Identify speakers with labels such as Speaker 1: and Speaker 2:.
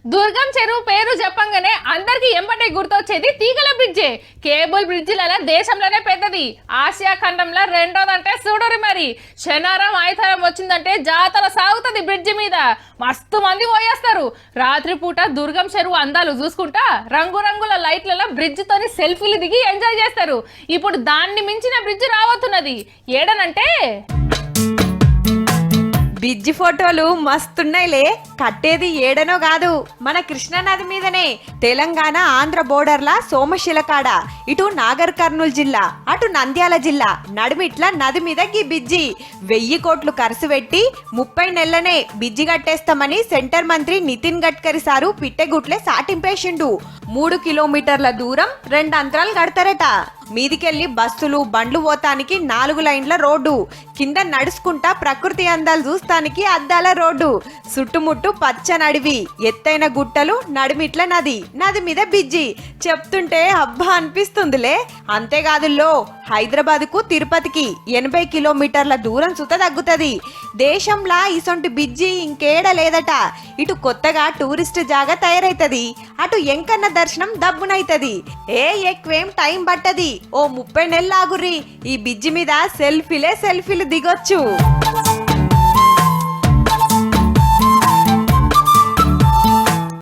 Speaker 1: దుర్గం చెరువు పేరు చెప్పంగానే అందరికి ఎంబటే గుర్తొచ్చేది తీగల బ్రిడ్జే. కేబుల్ బ్రిడ్జిల దేశంలోనే పెద్దది, ఆసియా ఖండంలో రెండోదంటే చూడరు. మరి శనివారం ఆదివారం వచ్చిందంటే జాతర సాగుతుంది బ్రిడ్జి మీద. మస్తు మంది పోయేస్తారు. రాత్రిపూట దుర్గం చెరువు అందాలు చూసుకుంటా రంగురంగుల లైట్లలో బ్రిడ్జ్ తోని సెల్ఫీలు దిగి ఎంజాయ్ చేస్తారు. ఇప్పుడు దాన్ని మించిన బ్రిడ్జ్ రాబోతున్నది. ఏడనంటే
Speaker 2: బ్రిడ్జి ఫోటోలు మస్తున్నాయిలే. కట్టేది ఏడనో కాదు, మన కృష్ణానది మీదనే. తెలంగాణ ఆంధ్ర బోర్డర్లా సోమశిలకాడ, ఇటు నాగర్ కర్నూలు జిల్లా, అటు నంద్యాల జిల్లా నడుమిట్ల నది మీద గీ బ్రిడ్జి 1000 కోట్లు ఖర్చు పెట్టి 30 నెలలనే బ్రిడ్జి కట్టేస్తామని సెంటర్ మంత్రి నితిన్ గడ్కరీ సారు పిట్టెగుట్లే సాటింపేసిండు. 3 కిలోమీటర్ల దూరం 2 అంతరాలు కడతారట. మీదికెళ్లి బస్సులు బండ్లు పోతానికి 4 లైన్ల రోడ్డు, కింద నడుచుకుంటా ప్రకృతి అందాలు చూస్తానికి అద్దాల రోడ్డు, చుట్టుముట్టు పచ్చని అడవి, ఎత్తైన గుట్టలు, నడిమిట్ల నది, నది మీద బ్రిడ్జి. చెప్తుంటే అబ్బా అనిపిస్తుందిలే. అంతేకాదుల్లో హైదరాబాద్ కు తిరుపతికి 80 కిలోమీటర్ల దూరం సుత తగ్గుతుంది. దేశంలా ఇసొంటి బ్రిడ్జి ఇంకేడ లేదట. ఇటు కొత్తగా టూరిస్ట్ జాగా తయారైతది, అటు ఎంకన్న దర్శనం దబ్బునైతది. ఎక్కువేం టైం పట్టది. ఓ 30 నెలలు ఆగుర్రి, ఈ బ్రిడ్జి మీద సెల్ఫీలు దిగొచ్చు.